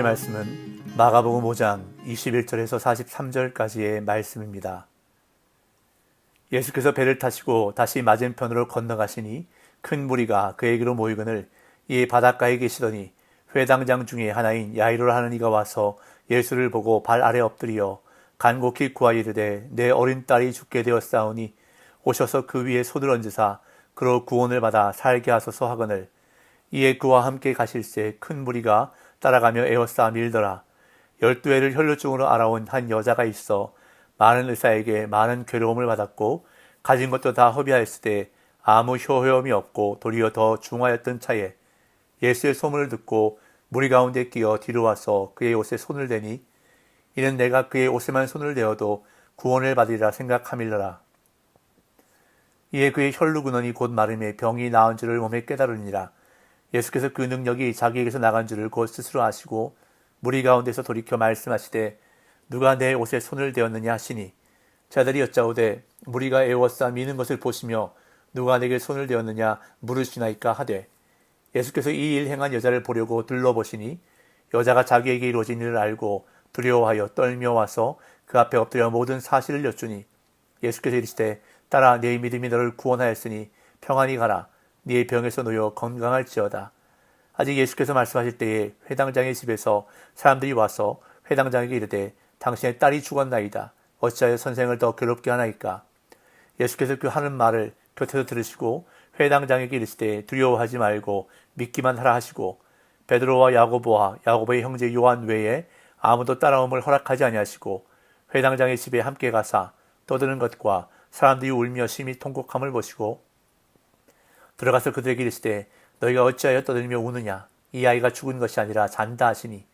말씀은 마가복음 5장 21절에서 43절까지의 말씀입니다. 예수께서 배를 타시고 다시 맞은편으로 건너가시니 큰 무리가 그에게로 모이거늘 이에 바닷가에 계시더니 회당장 중에 하나인 야이로라 하는 이가 와서 예수를 보고 발 아래 엎드려 간곡히 구하여 이르되 내 어린 딸이 죽게 되었사오니 오셔서 그 위에 손을 얹으사 그로 구원을 받아 살게 하소서 하거늘 이에 그와 함께 가실새 큰 무리가 따라가며 에워싸 밀더라. 12해를 혈루증으로 알아온 한 여자가 있어 많은 의사에게 많은 괴로움을 받았고 가진 것도 다 허비하였으되 아무 효험이 없고 도리어 더 중하였던 차에 예수의 소문을 듣고 무리 가운데 끼어 뒤로 와서 그의 옷에 손을 대니 이는 내가 그의 옷에만 손을 대어도 구원을 받으리라 생각함일러라. 이에 그의 혈루 근원이 곧 마름에 병이 나은 줄을 몸에 깨달으니라. 예수께서 그 능력이 자기에게서 나간 줄을 곧 스스로 아시고 무리 가운데서 돌이켜 말씀하시되 누가 내 옷에 손을 대었느냐 하시니 자들이 여짜오되 무리가 애워싸 미는 것을 보시며 누가 내게 손을 대었느냐 물으시나이까 하되 예수께서 이 일 행한 여자를 보려고 둘러보시니 여자가 자기에게 이루어진 일을 알고 두려워하여 떨며 와서 그 앞에 엎드려 모든 사실을 여쭈니 예수께서 이르시되 딸아 네 믿음이 너를 구원하였으니 평안히 가라. 네 병에서 놓여 건강할지어다. 아직 예수께서 말씀하실 때에 회당장의 집에서 사람들이 와서 회당장에게 이르되 당신의 딸이 죽었나이다. 어찌하여 선생을 더 괴롭게 하나이까. 예수께서 그 하는 말을 곁에서 들으시고 회당장에게 이르시되 두려워하지 말고 믿기만 하라 하시고 베드로와 야고보와 야고보의 형제 요한 외에 아무도 따라옴을 허락하지 아니하시고 회당장의 집에 함께 가사 떠드는 것과 사람들이 울며 심히 통곡함을 보시고 들어가서 그들에게 이르시되 너희가 어찌하여 떠들며 우느냐. 이 아이가 죽은 것이 아니라 잔다 하시니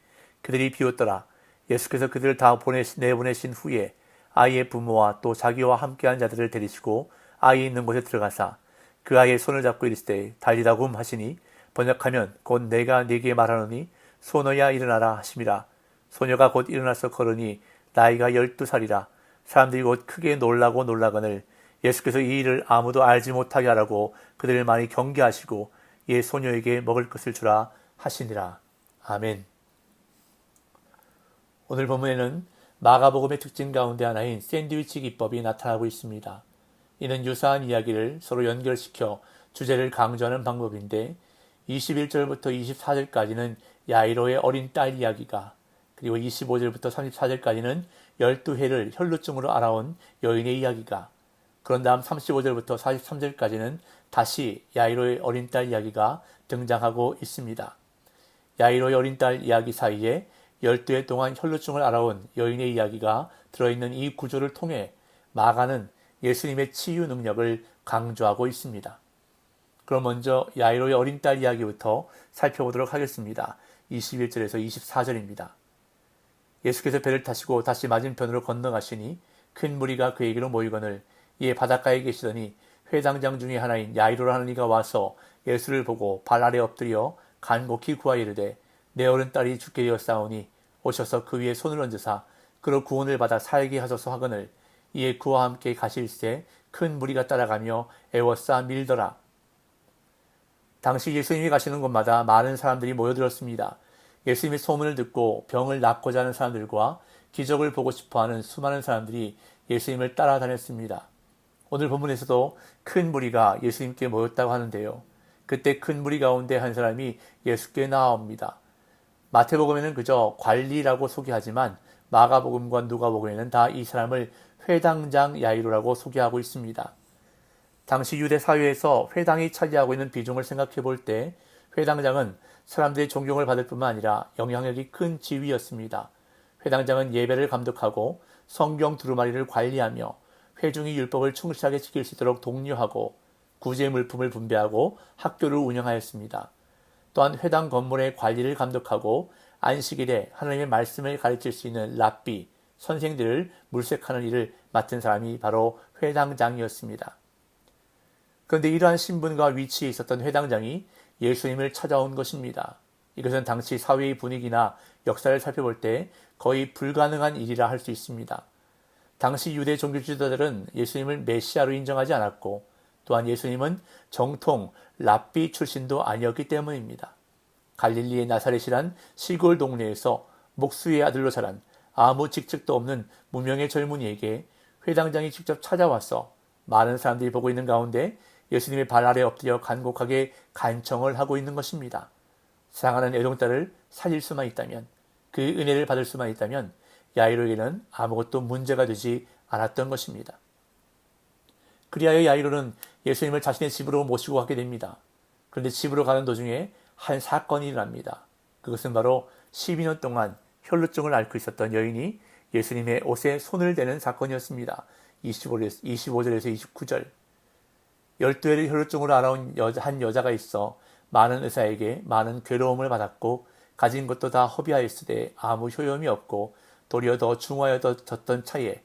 그들이 비웃더라. 예수께서 그들을 다 내보내신 후에 아이의 부모와 또 자기와 함께한 자들을 데리시고 아이 있는 곳에 들어가사 그 아이의 손을 잡고 이르시되 달리다굼 하시니 번역하면 곧 내가 네게 말하노니 소녀야 일어나라 하심이라. 소녀가 곧 일어나서 걸으니 나이가 12살이라. 사람들이 곧 크게 놀라거늘 예수께서 이 일을 아무도 알지 못하게 하라고 그들을 많이 경계하시고 이에 소녀에게 먹을 것을 주라 하시니라. 아멘. 오늘 본문에는 마가복음의 특징 가운데 하나인 샌드위치 기법이 나타나고 있습니다. 이는 유사한 이야기를 서로 연결시켜 주제를 강조하는 방법인데 21절부터 24절까지는 야이로의 어린 딸 이야기가 그리고 25절부터 34절까지는 12해를 혈루증으로 알아온 여인의 이야기가 그런 다음 35절부터 43절까지는 다시 야이로의 어린 딸 이야기가 등장하고 있습니다. 야이로의 어린 딸 이야기 사이에 12해 동안 혈루증을 알아온 여인의 이야기가 들어있는 이 구조를 통해 마가는 예수님의 치유 능력을 강조하고 있습니다. 그럼 먼저 야이로의 어린 딸 이야기부터 살펴보도록 하겠습니다. 21절에서 24절입니다. 예수께서 배를 타시고 다시 맞은편으로 건너가시니 큰 무리가 그에게로 모이거늘 이에 바닷가에 계시더니 회당장 중에 하나인 야이로라 하는 이가 와서 예수를 보고 발 아래 엎드려 간곡히 구하여 이르되 내 어린 딸이 죽게 되었사오니 오셔서 그 위에 손을 얹으사 그로 구원을 받아 살게 하소서 하거늘 이에 그와 함께 가실새 큰 무리가 따라가며 애워싸 밀더라. 당시 예수님이 가시는 곳마다 많은 사람들이 모여들었습니다. 예수님의 소문을 듣고 병을 낫고자 하는 사람들과 기적을 보고 싶어하는 수많은 사람들이 예수님을 따라다녔습니다. 오늘 본문에서도 큰 무리가 예수님께 모였다고 하는데요. 그때 큰 무리 가운데 한 사람이 예수께 나아옵니다. 마태복음에는 그저 관리라고 소개하지만 마가복음과 누가복음에는 다 이 사람을 회당장 야이로라고 소개하고 있습니다. 당시 유대 사회에서 회당이 차지하고 있는 비중을 생각해 볼 때 회당장은 사람들의 존경을 받을 뿐만 아니라 영향력이 큰 지위였습니다. 회당장은 예배를 감독하고 성경 두루마리를 관리하며 회중이 율법을 충실하게 지킬 수 있도록 독려하고 구제 물품을 분배하고 학교를 운영하였습니다. 또한 회당 건물의 관리를 감독하고 안식일에 하나님의 말씀을 가르칠 수 있는 랍비, 선생들을 물색하는 일을 맡은 사람이 바로 회당장이었습니다. 그런데 이러한 신분과 위치에 있었던 회당장이 예수님을 찾아온 것입니다. 이것은 당시 사회의 분위기나 역사를 살펴볼 때 거의 불가능한 일이라 할 수 있습니다. 당시 유대 종교 지도자들은 예수님을 메시아로 인정하지 않았고 또한 예수님은 정통 랍비 출신도 아니었기 때문입니다. 갈릴리의 나사렛이란 시골 동네에서 목수의 아들로 자란 아무 직책도 없는 무명의 젊은이에게 회당장이 직접 찾아와서 많은 사람들이 보고 있는 가운데 예수님의 발 아래 엎드려 간곡하게 간청을 하고 있는 것입니다. 사랑하는 애동딸을 살릴 수만 있다면, 그 은혜를 받을 수만 있다면 야이로에게는 아무것도 문제가 되지 않았던 것입니다. 그리하여 야이로는 예수님을 자신의 집으로 모시고 가게 됩니다. 그런데 집으로 가는 도중에 한 사건이 일어납니다. 그것은 바로 12년 동안 혈루증을 앓고 있었던 여인이 예수님의 옷에 손을 대는 사건이었습니다. 25절에서 29절. 12회를 혈루증으로 앓아온 한 여자가 있어 많은 의사에게 많은 괴로움을 받았고 가진 것도 다 허비하였으되 아무 효용이 없고 도리어 더 중하여졌던 차에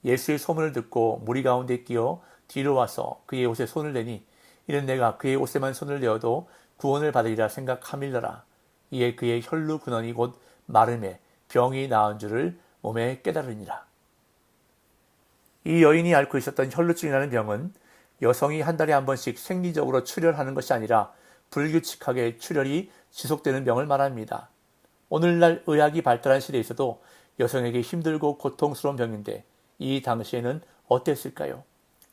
예수의 소문을 듣고 무리 가운데 끼어 뒤로 와서 그의 옷에 손을 대니 이는 내가 그의 옷에만 손을 대어도 구원을 받으리라 생각함일러라. 이에 그의 혈루 근원이 곧 마름에 병이 나은 줄을 몸에 깨달으니라. 이 여인이 앓고 있었던 혈루증이라는 병은 여성이 한 달에 한 번씩 생리적으로 출혈하는 것이 아니라 불규칙하게 출혈이 지속되는 병을 말합니다. 오늘날 의학이 발달한 시대에서도 여성에게 힘들고 고통스러운 병인데 이 당시에는 어땠을까요?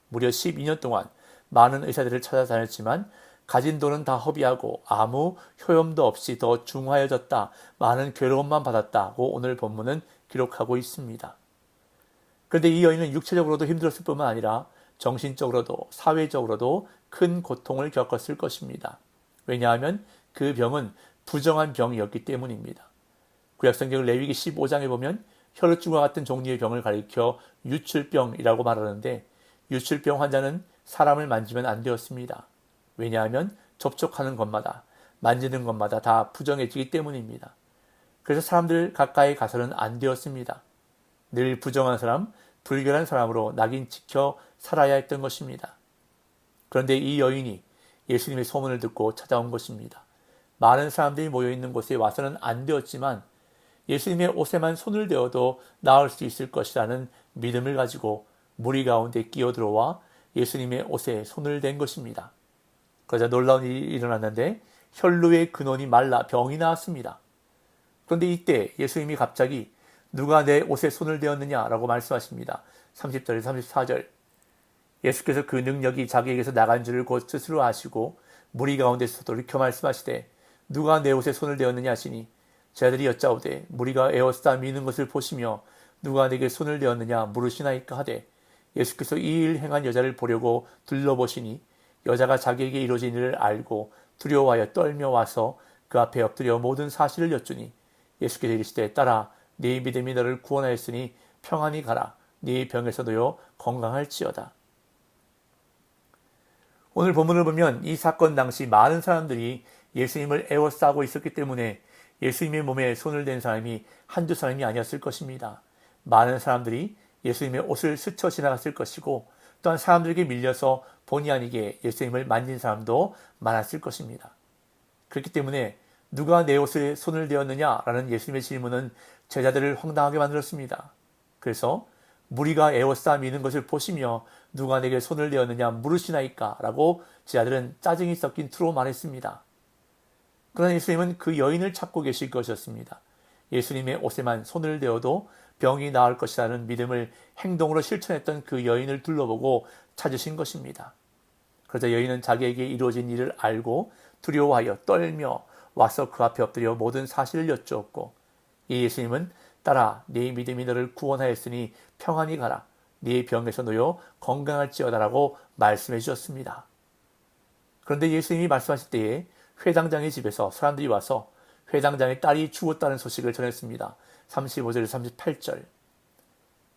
무려 12년 동안 많은 의사들을 찾아다녔지만 가진 돈은 다 허비하고 아무 효험도 없이 더 중하여졌다, 많은 괴로움만 받았다고 오늘 본문은 기록하고 있습니다. 그런데 이 여인은 육체적으로도 힘들었을 뿐만 아니라 정신적으로도 사회적으로도 큰 고통을 겪었을 것입니다. 왜냐하면 그 병은 부정한 병이었기 때문입니다. 구약성경 레위기 15장에 보면 혈루증과 같은 종류의 병을 가리켜 유출병이라고 말하는데 유출병 환자는 사람을 만지면 안 되었습니다. 왜냐하면 접촉하는 것마다 만지는 것마다 다 부정해지기 때문입니다. 그래서 사람들 가까이 가서는 안 되었습니다. 늘 부정한 사람, 불결한 사람으로 낙인 찍혀 살아야 했던 것입니다. 그런데 이 여인이 예수님의 소문을 듣고 찾아온 것입니다. 많은 사람들이 모여있는 곳에 와서는 안 되었지만 예수님의 옷에만 손을 대어도 나을 수 있을 것이라는 믿음을 가지고 무리 가운데 끼어들어와 예수님의 옷에 손을 댄 것입니다. 그러자 놀라운 일이 일어났는데 혈루의 근원이 말라 병이 나왔습니다. 그런데 이때 예수님이 갑자기 누가 내 옷에 손을 대었느냐라고 말씀하십니다. 30절에서 34절. 예수께서 그 능력이 자기에게서 나간 줄을 곧 스스로 아시고 무리 가운데서 돌이켜 말씀하시되 누가 내 옷에 손을 대었느냐 하시니 제자들이 여짜오되 무리가 에워싸 미는 것을 보시며 누가 내게 손을 대었느냐 물으시나이까 하되 예수께서 이 일 행한 여자를 보려고 둘러보시니 여자가 자기에게 이루어진 일을 알고 두려워하여 떨며 와서 그 앞에 엎드려 모든 사실을 여쭈니 예수께서 이르시되 딸아 네 믿음이 너를 구원하였으니 평안히 가라 네 병에서 놓여 건강할지어다. 오늘 본문을 보면 이 사건 당시 많은 사람들이 예수님을 에워싸고 있었기 때문에 예수님의 몸에 손을 댄 사람이 한두 사람이 아니었을 것입니다. 많은 사람들이 예수님의 옷을 스쳐 지나갔을 것이고 또한 사람들에게 밀려서 본의 아니게 예수님을 만진 사람도 많았을 것입니다. 그렇기 때문에 누가 내 옷에 손을 대었느냐라는 예수님의 질문은 제자들을 황당하게 만들었습니다. 그래서 무리가 에워싸 미는 것을 보시며 누가 내게 손을 대었느냐 물으시나이까 라고 제자들은 짜증이 섞인 투로 말했습니다. 그러나 예수님은 그 여인을 찾고 계실 것이었습니다. 예수님의 옷에만 손을 대어도 병이 나을 것이라는 믿음을 행동으로 실천했던 그 여인을 둘러보고 찾으신 것입니다. 그러자 여인은 자기에게 이루어진 일을 알고 두려워하여 떨며 와서 그 앞에 엎드려 모든 사실을 여쭈었고 이 예수님은 딸아 네 믿음이 너를 구원하였으니 평안히 가라 네 병에서 놓여 건강할지어다라고 말씀해 주셨습니다. 그런데 예수님이 말씀하실 때에 회당장의 집에서 사람들이 와서 회당장의 딸이 죽었다는 소식을 전했습니다. 35절 38절.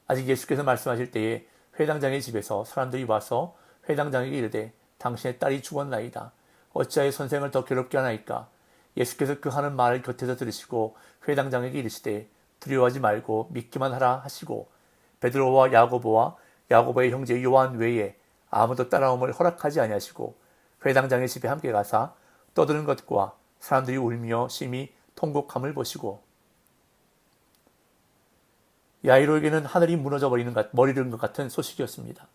아직 예수께서 말씀하실 때에 회당장의 집에서 사람들이 와서 회당장에게 이르되 당신의 딸이 죽었나이다. 어찌하여 선생을 더 괴롭게 하나이까. 예수께서 그 하는 말을 곁에서 들으시고 회당장에게 이르시되 두려워하지 말고 믿기만 하라 하시고 베드로와 야고보와 야고보의 형제 요한 외에 아무도 따라옴을 허락하지 아니하시고 회당장의 집에 함께 가사 떠드는 것과 사람들이 울며 심히 통곡함을 보시고 야이로에게는 하늘이 무너져 버리는 것 같은 소식이었습니다.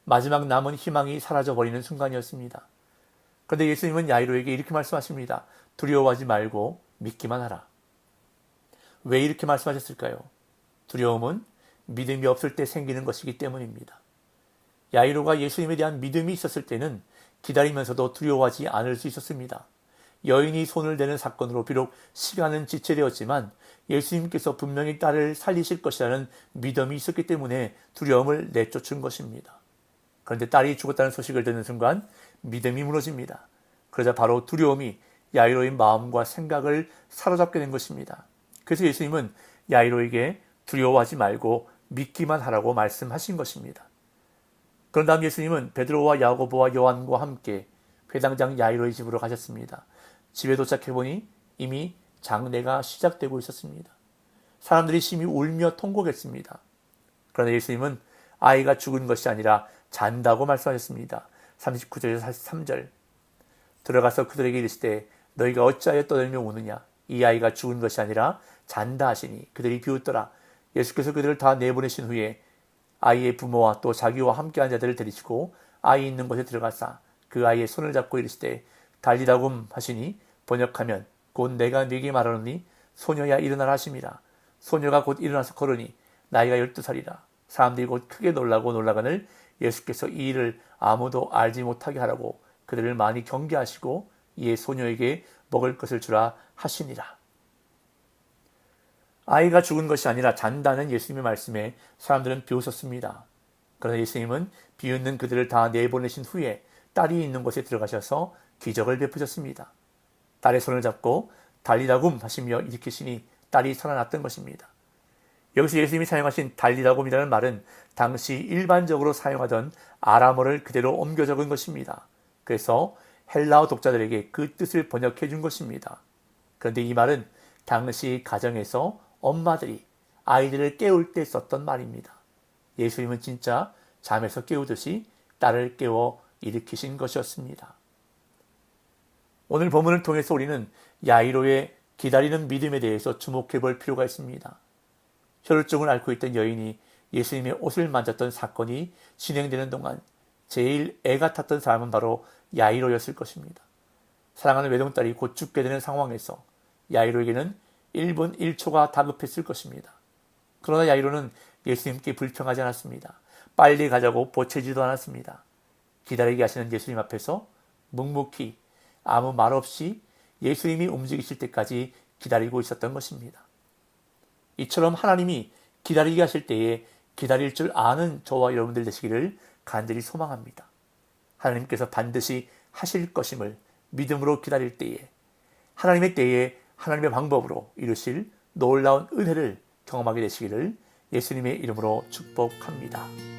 마지막 남은 희망이 사라져 버리는 순간이었습니다. 그런데 예수님은 야이로에게 이렇게 말씀하십니다. 두려워하지 말고 믿기만 하라. 왜 이렇게 말씀하셨을까요? 두려움은 믿음이 없을 때 생기는 것이기 때문입니다. 야이로가 예수님에 대한 믿음이 있었을 때는 기다리면서도 두려워하지 않을 수 있었습니다. 여인이 손을 대는 사건으로 비록 시간은 지체되었지만 예수님께서 분명히 딸을 살리실 것이라는 믿음이 있었기 때문에 두려움을 내쫓은 것입니다. 그런데 딸이 죽었다는 소식을 듣는 순간 믿음이 무너집니다. 그러자 바로 두려움이 야이로의 마음과 생각을 사로잡게 된 것입니다. 그래서 예수님은 야이로에게 두려워하지 말고 믿기만 하라고 말씀하신 것입니다. 그런 다음 예수님은 베드로와 야고보와 요한과 함께 회당장 야이로의 집으로 가셨습니다. 집에 도착해보니 이미 장례가 시작되고 있었습니다. 사람들이 심히 울며 통곡했습니다. 그러나 예수님은 아이가 죽은 것이 아니라 잔다고 말씀하셨습니다. 39절에서 43절. 들어가서 그들에게 이르시되 너희가 어찌하여 떠들며 우느냐? 이 아이가 죽은 것이 아니라 잔다 하시니 그들이 비웃더라. 예수께서 그들을 다 내보내신 후에 아이의 부모와 또 자기와 함께한 자들을 데리시고 아이 있는 곳에 들어가사 그 아이의 손을 잡고 이르시되 달리다굼 하시니 번역하면 곧 내가 네게 말하노니 소녀야 일어나라 하심이라. 소녀가 곧 일어나서 걸으니 나이가 12살이라. 사람들이 곧 크게 놀라고 놀라거늘 예수께서 이 일을 아무도 알지 못하게 하라고 그들을 많이 경계하시고 이에 소녀에게 먹을 것을 주라 하시니라. 아이가 죽은 것이 아니라 잔다는 예수님의 말씀에 사람들은 비웃었습니다. 그러나 예수님은 비웃는 그들을 다 내보내신 후에 딸이 있는 곳에 들어가셔서 기적을 베푸셨습니다. 딸의 손을 잡고 달리다굼 하시며 일으키시니 딸이 살아났던 것입니다. 여기서 예수님이 사용하신 달리다굼이라는 말은 당시 일반적으로 사용하던 아람어를 그대로 옮겨 적은 것입니다. 그래서 헬라어 독자들에게 그 뜻을 번역해 준 것입니다. 그런데 이 말은 당시 가정에서 엄마들이 아이들을 깨울 때 썼던 말입니다. 예수님은 진짜 잠에서 깨우듯이 딸을 깨워 일으키신 것이었습니다. 오늘 본문을 통해서 우리는 야이로의 기다리는 믿음에 대해서 주목해 볼 필요가 있습니다. 혈루증을 앓고 있던 여인이 예수님의 옷을 만졌던 사건이 진행되는 동안 제일 애가 탔던 사람은 바로 야이로였을 것입니다. 사랑하는 외동딸이 곧 죽게 되는 상황에서 야이로에게는 1분 1초가 다급했을 것입니다. 그러나 야이로는 예수님께 불평하지 않았습니다. 빨리 가자고 보채지도 않았습니다. 기다리게 하시는 예수님 앞에서 묵묵히 아무 말 없이 예수님이 움직이실 때까지 기다리고 있었던 것입니다. 이처럼 하나님이 기다리게 하실 때에 기다릴 줄 아는 저와 여러분들 되시기를 간절히 소망합니다. 하나님께서 반드시 하실 것임을 믿음으로 기다릴 때에 하나님의 때에 하나님의 방법으로 이루실 놀라운 은혜를 경험하게 되시기를 예수님의 이름으로 축복합니다.